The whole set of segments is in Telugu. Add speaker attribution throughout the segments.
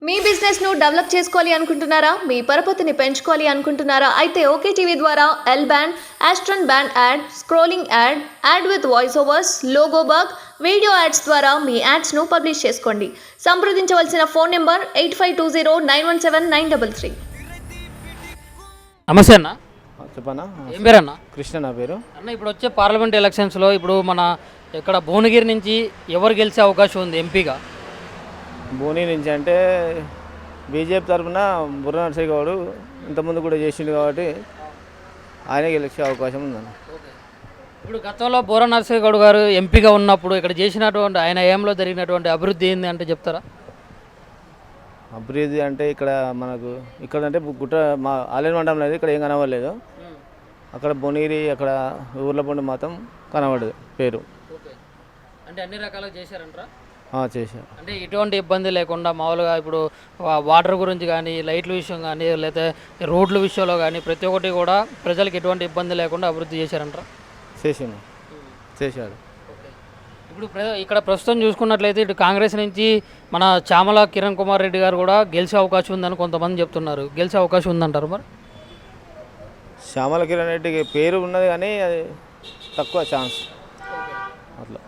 Speaker 1: మీ బిజినెస్ ను డెవలప్ చేసుకోవాలి అనుకుంటున్నారా? మీ పరపతిని పెంచుకోవాలి అనుకుంటున్నారా? అయితే ఓకే టీవీ ద్వారా ఎల్ బ్యాండ్, ఆస్ట్రన్ band ad, scrolling ad, ad with voice overs, logo bug, video ads ద్వారా మీ యాడ్స్ ను పబ్లిష్ చేసుకోండి. సంప్రదించవలసిన ఫోన్ నెంబర్ 8520917933.
Speaker 2: నమస్తే అన్న.
Speaker 3: చెప్పనా?
Speaker 2: ఏం పేరు అన్న?
Speaker 3: కృష్ణ నా పేరు.
Speaker 2: అన్న ఇప్పుడు వచ్చే పార్లమెంట్ ఎలక్షన్స్లో ఇప్పుడు మన ఇక్కడ భువనగిరి నుంచి ఎవరు గెలిచే అవకాశం ఉంది ఎంపీగా?
Speaker 3: భువని నుంచి అంటే బీజేపీ తరఫున బుర్ర నర్సయ్య గౌడ్ ఇంతకుముందు కూడా చేసిండు కాబట్టి ఆయన గెలిచే అవకాశం ఉందన్న.
Speaker 2: ఇప్పుడు గతంలో బోర నరసింహ గౌడ్ గారు ఎంపీగా ఉన్నప్పుడు ఇక్కడ చేసినటువంటి ఆయన ఏంలో జరిగినటువంటి అభివృద్ధి ఏంది అంటే చెప్తారా?
Speaker 3: అభివృద్ధి అంటే ఇక్కడ మనకు ఇక్కడ అంటే గుట్ట మా ఆలయ మండలం లేదు, ఇక్కడ ఏం కనబడలేదు. అక్కడ భువనగిరి అక్కడ ఊర్ల పండు మాత్రం కనబడదు పేరు.
Speaker 2: అంటే అన్ని రకాలుగా చేశారంటారా?
Speaker 3: చేశారు.
Speaker 2: అంటే ఎటువంటి ఇబ్బంది లేకుండా మామూలుగా ఇప్పుడు వాటర్ గురించి కానీ, లైట్ల విషయం కానీ, లేకపోతే రోడ్ల విషయంలో కానీ ప్రతి ఒక్కటి కూడా ప్రజలకు ఎటువంటి ఇబ్బంది లేకుండా అభివృద్ధి చేశారంటారా?
Speaker 3: చేశాడు.
Speaker 2: ఇప్పుడు ఇక్కడ ప్రస్తుతం చూసుకున్నట్లయితే ఇటు కాంగ్రెస్ నుంచి మన చామల కిరణ్ కుమార్ రెడ్డి గారు కూడా గెలిచే అవకాశం ఉందని కొంతమంది చెప్తున్నారు. గెలిచే అవకాశం ఉందంటారు మరి?
Speaker 3: శ్యామల కిరణ్ రెడ్డికి పేరు ఉన్నది కానీ అది తక్కువ ఛాన్స్ అట్లా.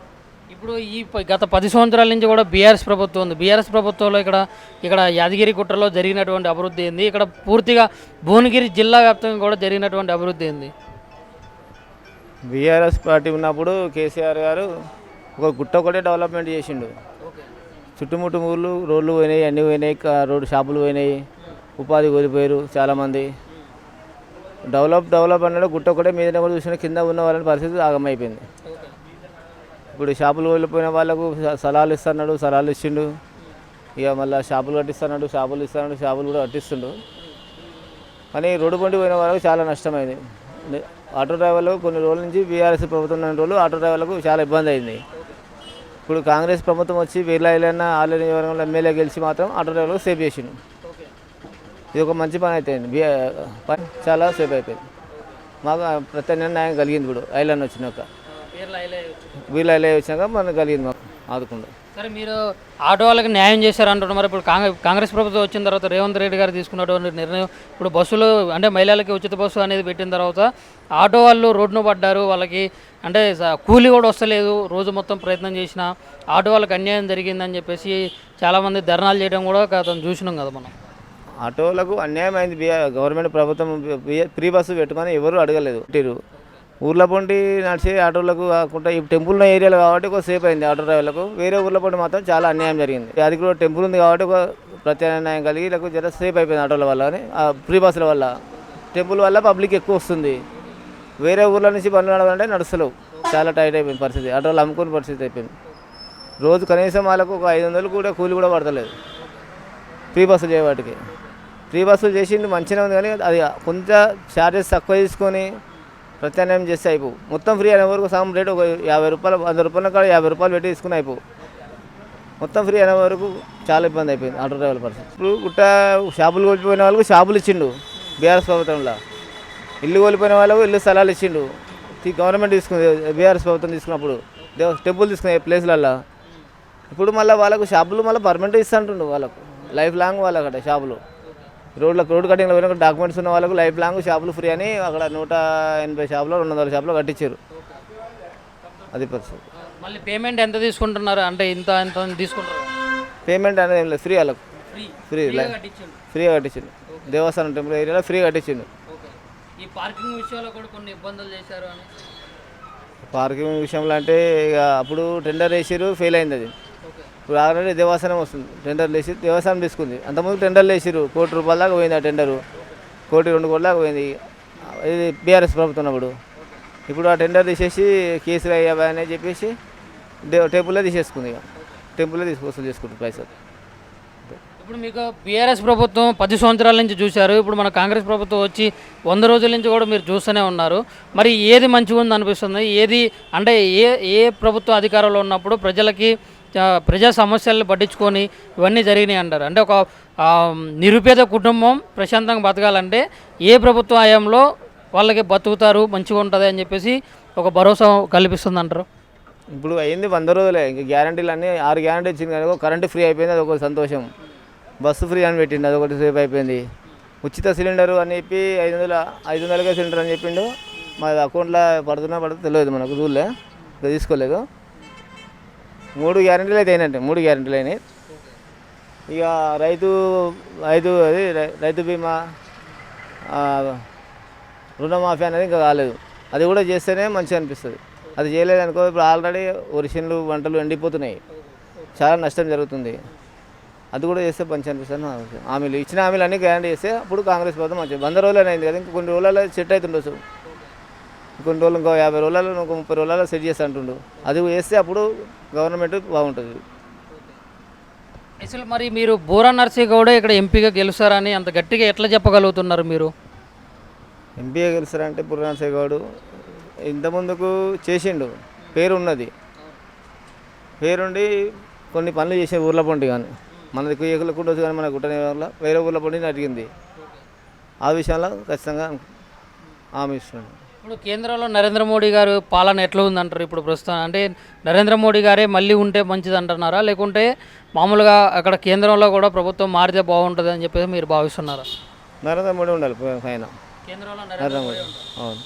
Speaker 2: ఇప్పుడు ఈ గత 10 సంవత్సరాల నుంచి కూడా బీఆర్ఎస్ ప్రభుత్వం ఉంది. బీఆర్ఎస్ ప్రభుత్వంలో ఇక్కడ యాదగిరి గుట్టలో జరిగినటువంటి అభివృద్ధి ఏంది? ఇక్కడ పూర్తిగా భువనగిరి జిల్లా వ్యాప్తంగా కూడా జరిగినటువంటి అభివృద్ధి ఏంది?
Speaker 3: బీఆర్ఎస్ పార్టీ ఉన్నప్పుడు కేసీఆర్ గారు ఒక గుట్ట ఒకటే డెవలప్మెంట్ చేసిండు. చుట్టుముట్టు ఊళ్ళు రోడ్లు పోయినాయి, అన్నీ పోయినాయి, రోడ్డు షాపులు పోయినాయి, ఉపాధి కోల్పోయారు చాలామంది. డెవలప్ అన్నాడు గుట్ట ఒకటే మీద కూడా చూసిన కింద ఉన్న వాళ్ళని పరిస్థితి ఆగమైపోయింది. ఇప్పుడు షాపులు వెళ్ళిపోయిన వాళ్ళకు సలహాలు ఇస్తున్నాడు, సలహాలు ఇచ్చిండు. ఇక మళ్ళీ షాపులు కట్టిస్తున్నాడు, షాపులు కూడా కట్టిస్తుండు. కానీ రోడ్డు పండి పోయిన వాళ్ళకు చాలా నష్టమైంది. ఆటో డ్రైవర్లకు కొన్ని రోజుల నుంచి బీఆర్ఎస్ ప్రభుత్వం ఉన్న రోజులు ఆటో డ్రైవర్లకు చాలా ఇబ్బంది అయింది. ఇప్పుడు కాంగ్రెస్ ప్రభుత్వం వచ్చి వీళ్ళైనా ఆలయ నియోజకవర్గంలో ఎమ్మెల్యే గెలిచి మాత్రం ఆటో డ్రైవర్లకు సేఫ్ చేసిండు. ఇది ఒక మంచి పని అయిపోయింది. పని చాలా సేఫ్ అయిపోయింది. మాకు ప్రత్యామ్నాయం కలిగింది. ఇప్పుడు ఐలాండ్ వచ్చినాక వీళ్ళు ఐలే వచ్చినాక మనకు కలిగింది, మాకు ఆదుకుండా.
Speaker 2: సరే, మీరు ఆటో వాళ్ళకి న్యాయం చేశారంటున్నారు. మరి ఇప్పుడు కాంగ్రెస్ ప్రభుత్వం వచ్చిన తర్వాత రేవంత్ రెడ్డి గారు తీసుకున్నటువంటి నిర్ణయం, ఇప్పుడు బస్సులు అంటే మహిళలకి ఉచిత బస్సు అనేది పెట్టిన తర్వాత ఆటో వాళ్ళు రోడ్డును పడ్డారు. వాళ్ళకి అంటే కూలీ కూడా వస్తలేదు. రోజు మొత్తం ప్రయత్నం చేసిన ఆటో వాళ్ళకి అన్యాయం జరిగిందని చెప్పేసి చాలామంది ధర్నాలు చేయడం కూడా అతను చూసినాం కదా మనం.
Speaker 3: ఆటోలకు అన్యాయం అయింది. గవర్నమెంట్ ప్రభుత్వం ఫ్రీ బస్సు పెట్టుకొని ఎవరు అడగలేదు. ఊర్ల పొంటి నడిచే ఆటోలకు కాకుండా ఈ టెంపుల్ ఉన్న ఏరియాలో కాబట్టి ఒక సేఫ్ అయింది ఆటో డ్రైవర్లకు. వేరే ఊర్ల పొంటి మాత్రం చాలా అన్యాయం జరిగింది. అది కూడా టెంపుల్ ఉంది కాబట్టి ఒక ప్రత్యామ్నాయం కలిగి లేకపోతే జర సేఫ్ అయిపోయింది ఆటోల వల్ల. కానీ ఫ్రీ బస్సుల వల్ల టెంపుల్ వల్ల పబ్లిక్ ఎక్కువ వస్తుంది. వేరే ఊర్ల నుంచి బండ్లు నడవాలంటే నడుస్తలేవు. చాలా టైట్ అయిపోయింది పరిస్థితి. ఆటోలు అమ్ముకునే పరిస్థితి అయిపోయింది. రోజు కనీసం వాళ్ళకు ఒక 500 కూడా కూలి కూడా పడతలేదు ఫ్రీ బస్సులు చేయవాటికి. ఫ్రీ బస్సులు చేసింది మంచిగా ఉంది, కానీ అది కొంత ఛార్జెస్ తక్కువ తీసుకొని ప్రత్యామ్నాయం చేస్తే అయిపోవు. మొత్తం ఫ్రీ అయిన వరకు సగం రేటు ఒక 50 రూపాయలు 100 రూపాయల కాడ 50 రూపాయలు పెట్టి తీసుకుని అయిపోవు. మొత్తం ఫ్రీ అయిన వరకు చాలా ఇబ్బంది అయిపోయింది ఆటో డ్రైవర్ల పరిస్థితి. ఇప్పుడు గుట్ట షాపులు కోల్పోయిన వాళ్ళకు షాపులు ఇచ్చిండు బీఆర్ఎస్ ప్రభుత్వంలో. ఇల్లు కోల్పోయిన వాళ్ళకు ఇల్లు స్థలాలు ఇచ్చిండు. గవర్నమెంట్ తీసుకుంది, బీఆర్ఎస్ ప్రభుత్వం తీసుకున్నప్పుడు టెంపుల్ తీసుకునే ప్లేస్లల్లో. ఇప్పుడు మళ్ళీ వాళ్ళకు షాపులు మళ్ళీ పర్మనెంట్ ఇస్తుంటుండు. వాళ్ళకు లైఫ్ లాంగ్ వాళ్ళకి అక్కడ షాపులు రోడ్ కటింగ్లో పోయిన డాక్యుమెంట్స్ ఉన్న వాళ్ళకు లైఫ్ లాంగ్ షాపులు ఫ్రీ అని అక్కడ 180 షాపులు 200 షాపులు కట్టించారు. అది పరిస్థితి.
Speaker 2: మళ్ళీ పేమెంట్ ఎంత తీసుకుంటున్నారు? అంటే ఇంత తీసుకుంటారు?
Speaker 3: పేమెంట్ అనేది ఏం లేదు, ఫ్రీ వాళ్ళకు ఫ్రీగా కట్టించిండు. దేవస్థానం టెంపుల్ ఏరియాలో ఫ్రీ కట్టించిండు.
Speaker 2: ఈ పార్కింగ్ విషయంలో కూడా కొన్ని ఇబ్బందులు చేశారు అని.
Speaker 3: పార్కింగ్ విషయంలో అంటే ఇక అప్పుడు టెండర్ వేసారు, ఫెయిల్ అయింది. అది ఇప్పుడు ఆల్రెడీ దేవస్థానం వస్తుంది, టెండర్లు వేసి దేవస్థానం తీసుకుంది. అంతకుముందు టెండర్లు వేసారు, ₹1 కోటి దాకా పోయింది. ఆ టెండరు 1 కోటి 2 కోట్ల దాకా పోయింది. ఇది బీఆర్ఎస్ ప్రభుత్వం ఉన్నప్పుడు. ఇప్పుడు ఆ టెండర్ తీసేసి కేసులు అయ్యాబా అని చెప్పేసి టెంపుల్లో తీసేసుకుంది. ఇక టెంపుల్లో వసూలు చేసుకుంటుంది పైసలు.
Speaker 2: ఇప్పుడు మీకు బీఆర్ఎస్ ప్రభుత్వం 10 సంవత్సరాల నుంచి చూశారు. ఇప్పుడు మన కాంగ్రెస్ ప్రభుత్వం వచ్చి 100 రోజుల నుంచి కూడా మీరు చూస్తూనే ఉన్నారు. మరి ఏది మంచిగా ఉంది అనిపిస్తుంది? ఏది అంటే ఏ ప్రభుత్వం అధికారంలో ఉన్నప్పుడు ప్రజా సమస్యలను పట్టించుకొని ఇవన్నీ జరిగినాయి అంటారు? అంటే ఒక నిరుపేద కుటుంబం ప్రశాంతంగా బతకాలంటే ఏ ప్రభుత్వ హయాంలో వాళ్ళకి బతుకుతారు, మంచిగా ఉంటుంది అని చెప్పేసి ఒక భరోసా కల్పిస్తుంది అంటారు?
Speaker 3: ఇప్పుడు అయింది 100 రోజులే. ఇంకా గ్యారంటీలు అన్నీ 6 గ్యారంటీ ఇచ్చింది. కానీ కరెంటు ఫ్రీ అయిపోయింది, అది ఒక సంతోషం. బస్సు ఫ్రీ అని పెట్టిండు, అదొకటి సేపు అయిపోయింది. ఉచిత సిలిండరు అని చెప్పి 500 సిలిండర్ అని చెప్పిండు. మా అకౌంట్లో పడుతుందో తెలియదు, మనకు చూడలే, ఇంకా తీసుకోలేదు. 3 గ్యారెంటీలు అయితే అయినట్టే, 3 గ్యారెంటీలు అయినాయి. ఇక రైతు బీమా రుణమాఫీ అనేది ఇంకా కాలేదు. అది కూడా చేస్తేనే మంచిగా అనిపిస్తుంది. అది చేయలేదనుకో, ఇప్పుడు ఆల్రెడీ వరిషన్లు వంటలు ఎండిపోతున్నాయి, చాలా నష్టం జరుగుతుంది. అది కూడా చేస్తే మంచిగా అనిపిస్తుంది. హామీలు ఇచ్చిన హామీలు అన్నీ గ్యారంటీ చేస్తే అప్పుడు కాంగ్రెస్ ప్రభుత్వం మంచిది. 100 రోజులు అయింది కదా, ఇంకా కొన్ని రోజులలో సెట్ అవుతుండొచ్చు. కొన్ని రోజులు ఇంకో 50 రోజులలో, ఇంకో 30 రోజులలో సెట్ చేస్తా అంటుండు. అది చేస్తే అప్పుడు గవర్నమెంట్ బాగుంటుంది.
Speaker 2: అసలు మరి మీరు బూరా నర్సీ గౌడ ఇక్కడ ఎంపీగా గెలుస్తారని అంత గట్టిగా ఎట్లా చెప్పగలుగుతున్నారు మీరు?
Speaker 3: ఎంపీఏ గెలుస్తారంటే పురాణశేఖర్ గౌడ్ ఇంతకుముందుకు చేసిండు, పేరున్నది, పేరుండి కొన్ని పనులు చేసే ఊర్ల పొంటి కానీ మనది కుయ్యకుల కుండొచ్చు, కానీ మన గుట్టనే వల్ల వేరే ఊర్ల పొంటిని అడిగింది. ఆ విషయంలో ఖచ్చితంగా హామీ ఇస్తున్నాడు.
Speaker 2: ఇప్పుడు కేంద్రంలో నరేంద్ర మోడీ గారు పాలన ఎట్లా ఉందంటారు ఇప్పుడు ప్రస్తుతం? అంటే నరేంద్ర మోడీ గారే మళ్ళీ ఉంటే మంచిది అంటున్నారా, లేకుంటే మామూలుగా అక్కడ కేంద్రంలో కూడా ప్రభుత్వం మారితే బాగుంటుంది అని చెప్పేసి మీరు భావిస్తున్నారా?
Speaker 3: నరేంద్ర మోడీ ఉండాలి పైన,
Speaker 2: కేంద్రంలో
Speaker 3: నరేంద్ర మోడీ. అవును.